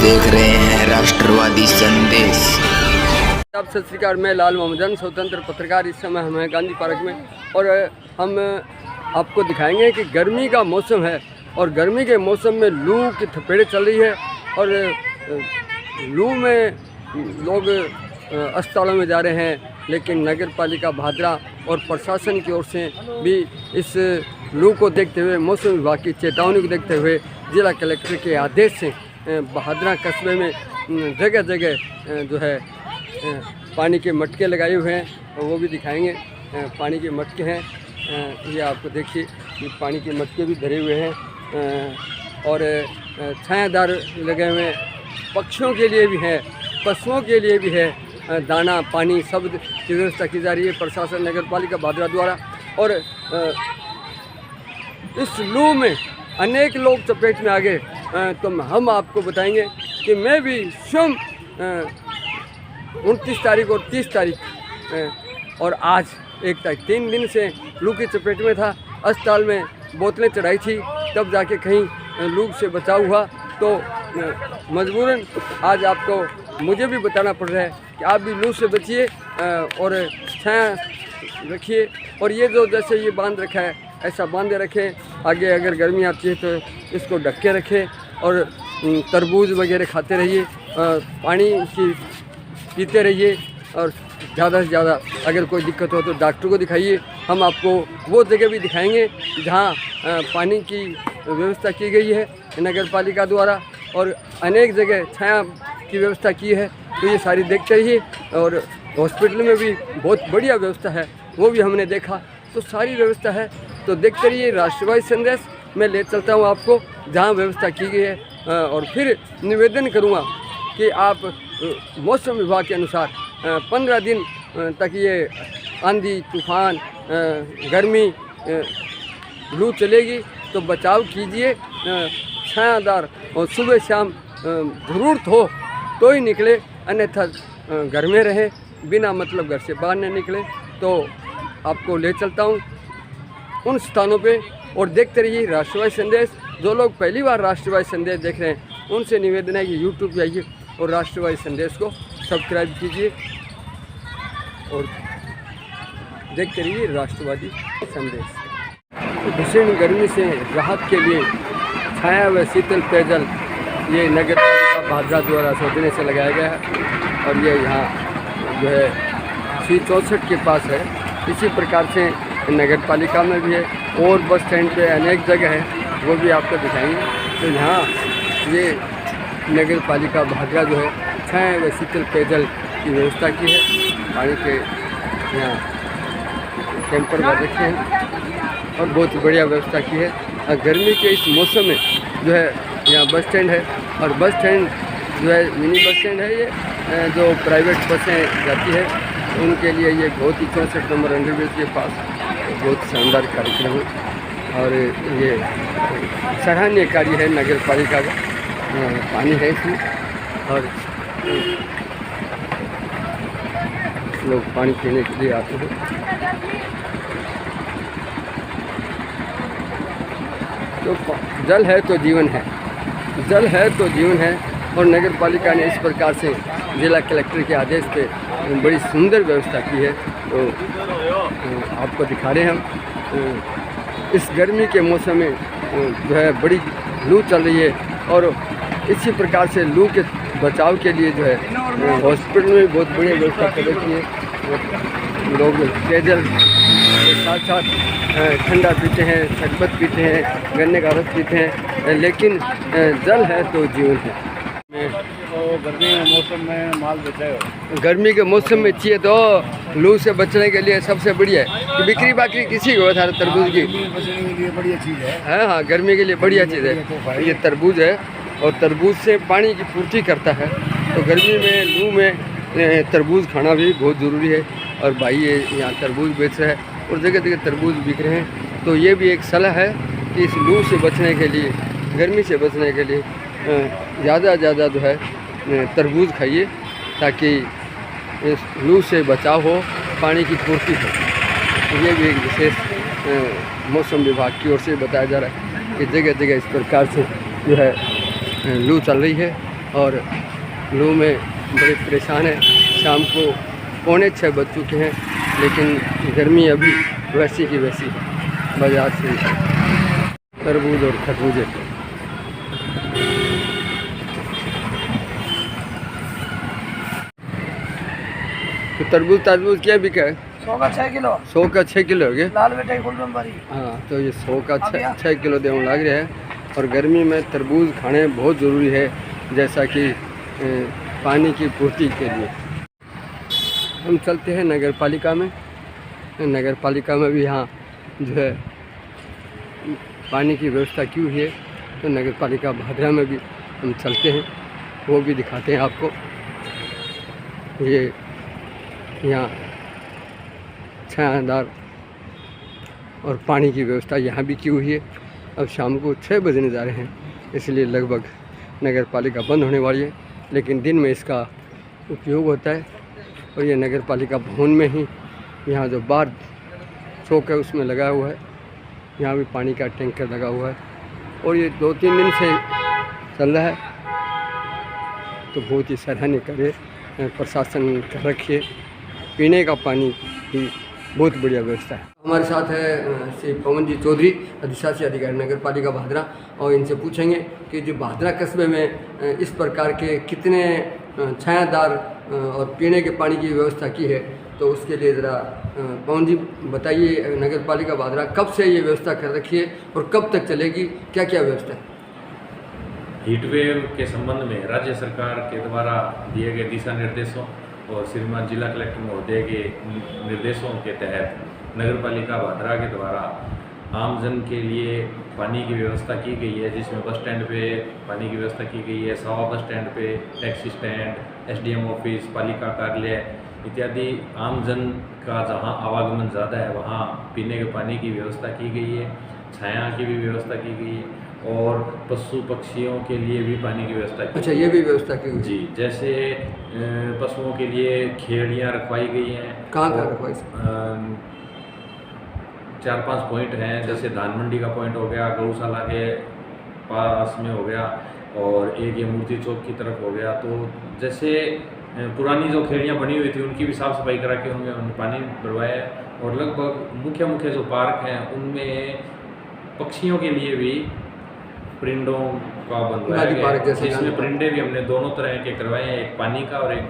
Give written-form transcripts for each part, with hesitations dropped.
देख रहे हैं राष्ट्रवादी संदेश। आप सत श्री अकाल, मैं लाल मोहम्मदन, स्वतंत्र पत्रकार। इस समय हम हैं गांधी पार्क में और हम आपको दिखाएंगे कि गर्मी का मौसम है और गर्मी के मौसम में लू की थपेड़े चल रही है और लू में लोग अस्पतालों में जा रहे हैं, लेकिन नगर पालिका भादरा और प्रशासन की ओर से भी इस लू को देखते हुए, मौसम विभाग की चेतावनी को देखते हुए जिला कलेक्टर के आदेश से भादरा कस्बे में जगह जगह जो है पानी के मटके लगाए हुए हैं और वो भी दिखाएंगे। पानी के मटके हैं, ये आपको देखिए, ये पानी के मटके भी धरे हुए हैं और छायादार लगे हुए हैं। पक्षियों के लिए भी है, पशुओं के लिए भी है, दाना पानी सब की व्यवस्था की जा रही है प्रशासन नगर पालिका भादरा द्वारा। और इस लू में अनेक लोग चपेट में आ गए, तो हम आपको बताएंगे कि मैं भी स्वयं 29 तारीख और 30 तारीख और आज 1 तारीख 3 दिन से लू की चपेट में था। अस्पताल में बोतलें चढ़ाई थी, तब जाके कहीं लू से बचाव हुआ। तो मजबूरन आज आपको मुझे भी बताना पड़ रहा है कि आप भी लू से बचिए और छाया रखिए। और ये जो जैसे ये बांध रखा है ऐसा बांधे रखें, आगे अगर गर्मी आती है तो इसको ढक के रखें और तरबूज वगैरह खाते रहिए, पानी की पीते रहिए और ज़्यादा से ज़्यादा अगर कोई दिक्कत हो तो डॉक्टर को दिखाइए। हम आपको वो जगह भी दिखाएंगे जहाँ पानी की व्यवस्था की गई है नगर पालिका द्वारा और अनेक जगह छाया की व्यवस्था की है, तो ये सारी देखते रहिए। और हॉस्पिटल में भी बहुत बढ़िया व्यवस्था है, वो भी हमने देखा, तो सारी व्यवस्था है, तो देखते रहिए। राष्ट्रवादी संदेश मैं ले चलता हूँ आपको जहाँ व्यवस्था की गई है और फिर निवेदन करूँगा कि आप मौसम विभाग के अनुसार 15 दिन तक ये आंधी तूफान गर्मी लू चलेगी, तो बचाव कीजिए, छायादार और सुबह शाम ज़रूरत हो तो ही निकले, अन्यथा घर में रहें, बिना मतलब घर से बाहर न निकले। तो आपको ले चलता हूँ उन स्थानों पे और देखते रहिए राष्ट्रवादी संदेश। जो लोग पहली बार राष्ट्रवादी संदेश देख रहे हैं उनसे निवेदन है कि यूट्यूब पे आइए और राष्ट्रवादी संदेश को सब्सक्राइब कीजिए और देखते रहिए राष्ट्रवादी संदेश। भीषण गर्मी से राहत के लिए छाया व शीतल पेयजल ये नगर पालिका भादरा द्वारा सौजन्य से लगाया गया है और ये यहाँ जो है C64 के पास है। इसी प्रकार से नगर पालिका में भी है और बस स्टैंड पे अनेक जगह है, वो भी आपको दिखाएंगे। तो यहाँ ये नगर पालिका भादरा जो है छाया व शीतल पेयजल की व्यवस्था की है। पानी के यहाँ कैंपर में रखे हैं और बहुत बढ़िया व्यवस्था की है। और गर्मी के इस मौसम में जो है यहाँ बस स्टैंड है और बस स्टैंड जो है मिनी बस स्टैंड है, ये जो प्राइवेट बसें जाती है उनके लिए ये बहुत ही 64 नंबर अंडरब्रिज के पास बहुत शानदार कार्यक्रम है और ये सराहनीय कार्य है नगर पालिका का। पानी है इसमें और लोग पानी पीने के लिए आते हैं। तो जल है तो जीवन है, जल है तो जीवन है। और नगर पालिका ने इस प्रकार से जिला कलेक्टर के आदेश पे बड़ी सुंदर व्यवस्था की है, तो आपको दिखा रहे हैं हम। इस गर्मी के मौसम में जो है बड़ी लू चल रही है और इसी प्रकार से लू के बचाव के लिए जो है हॉस्पिटल में बहुत बढ़िया व्यवस्था कर रखी है। लोग पेयजल के साथ साथ ठंडा पीते हैं, शरबत पीते हैं, गन्ने का रस पीते हैं, लेकिन जल है तो जीवन है। गर्मी के मौसम में माल बचाओ, गर्मी के मौसम में चाहिए तो लू से बचने के लिए सबसे बढ़िया है कि बिक्री बाकरी किसी को था तरबूज की बचने के लिए बढ़िया चीज़ है। हाँ, गर्मी के लिए बढ़िया चीज़ है। ये तरबूज है और तरबूज से पानी की पूर्ति करता है, तो गर्मी में लू में तरबूज खाना भी बहुत ज़रूरी है। और भाई ये यहाँ तरबूज बेच रहा है और जगह जगह तरबूज बिक रहे हैं, तो ये भी एक सलाह है कि इस लू से बचने के लिए, गर्मी से बचने के लिए ज़्यादा ज़्यादा जो है तरबूज खाइए ताकि इस लू से बचाव हो, पानी की पूर्ति हो। ये भी एक विशेष मौसम विभाग की ओर से बताया जा रहा है कि जगह जगह इस प्रकार से जो है लू चल रही है और लू में बड़े परेशान हैं। शाम को 5:45 बज चुके हैं, लेकिन गर्मी अभी वैसी की वैसी है। बाजार से तरबूज और खरबूजे तो तरबूज क्या बिका है? 100 का 6 किलो। 100 का 6 किलो हो गया। लाल बेटे गुलगम भरी। हाँ, तो ये 100 का 6 किलो देने लग रहा है। और गर्मी में तरबूज खाने बहुत ज़रूरी है, जैसा कि पानी की पूर्ति के लिए। हम चलते हैं नगर पालिका में। नगर पालिका में भी यहाँ जो है पानी की व्यवस्था की हुई है, तो नगर पालिका भादरा में भी हम चलते हैं, वो भी दिखाते हैं आपको। ये यहाँ छायादार और पानी की व्यवस्था यहाँ भी की हुई है। अब शाम को 6 बजने जा रहे हैं, इसलिए लगभग नगर पालिका बंद होने वाली है, लेकिन दिन में इसका उपयोग होता है। और ये नगर पालिका भवन में ही यहाँ जो बार चौक है उसमें लगा हुआ है, यहाँ भी पानी का टैंकर लगा हुआ है। और ये 2-3 दिन से चल रहा है, तो बहुत ही सराहनीय करे प्रशासन कर रखिए। पीने का पानी की बहुत बढ़िया व्यवस्था है। हमारे साथ है श्री पवन जी चौधरी, अधिशासी अधिकारी नगर पालिका भादरा, और इनसे पूछेंगे कि जो भादरा कस्बे में इस प्रकार के कितने छायादार और पीने के पानी की व्यवस्था की है, तो उसके लिए ज़रा पवन जी बताइए, नगर पालिका भादरा कब से ये व्यवस्था कर रखी है और कब तक चलेगी, क्या क्या व्यवस्था है? हीटवेव के संबंध में राज्य सरकार के द्वारा दिए गए दिशा निर्देशों और श्रीमान जिला कलेक्टर महोदय के निर्देशों के तहत नगर पालिका भादरा के द्वारा आमजन के लिए पानी की व्यवस्था की गई है, जिसमें बस स्टैंड पे पानी की व्यवस्था की गई है, सवा बस स्टैंड पे, टैक्सी स्टैंड, एसडीएम ऑफिस, पालिका कार्यालय इत्यादि आमजन का जहां आवागमन ज़्यादा है वहां पीने के पानी की व्यवस्था की गई है, छाया की भी व्यवस्था की गई है और पशु पक्षियों के लिए भी पानी की व्यवस्था की। अच्छा, ये भी व्यवस्था की हुई जी, जैसे पशुओं के लिए खेड़ियाँ रखवाई गई हैं। कहाँ रखवाई? 4-5 पॉइंट हैं, जैसे धान मंडी का पॉइंट हो गया, गौशाला के पास में हो गया, और एक ये मूर्ति चौक की तरफ हो गया। तो जैसे पुरानी जो खेड़ियाँ बनी हुई थी उनकी भी साफ़ सफाई करा के उनमें पानी भरवाया है। और लगभग मुख्य जो पार्क हैं उनमें पक्षियों के लिए भी परिंदों का बनवाया है, जिसमें परिंदे भी हमने दोनों तरह के करवाए हैं, एक पानी का और एक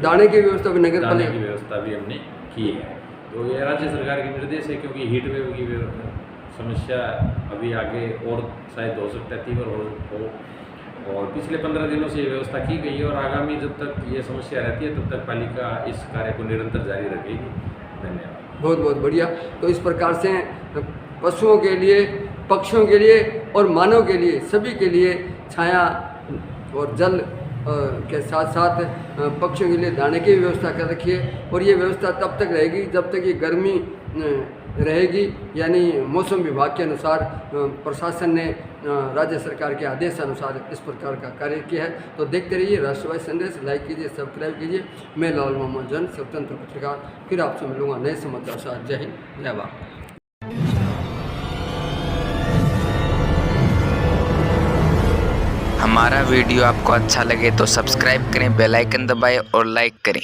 दाने की व्यवस्था भी नगर पालिका की व्यवस्था भी हमने की है। तो ये राज्य सरकार के निर्देश है, क्योंकि हीट वेव की समस्या अभी आगे और शायद हो सकता है तीव्र हो, और पिछले 15 दिनों से ये व्यवस्था की गई है, और आगामी जब तक ये समस्या रहती है तब तक पालिका इस कार्य को निरंतर जारी रखेगी। धन्यवाद। बहुत बहुत बढ़िया। तो इस प्रकार से पशुओं के लिए, पक्षियों के लिए और मानव के लिए, सभी के लिए छाया और जल के साथ साथ पक्षियों के लिए दाने की व्यवस्था कर रखी है। और ये व्यवस्था तब तक रहेगी जब तक ये गर्मी रहेगी, यानी मौसम विभाग के अनुसार प्रशासन ने राज्य सरकार के आदेश अनुसार इस प्रकार का कार्य किया है। तो देखते रहिए राष्ट्रवादी संदेश, लाइक कीजिए, सब्सक्राइब कीजिए। मैं लाल मोहम्मद जन, स्वतंत्र पत्रकार, फिर आपसे मिलूंगा नए समाचार साथ। जय हिंद, जय भारत। हमारा वीडियो आपको अच्छा लगे तो सब्सक्राइब करें, बेल आइकन दबाएं और लाइक करें।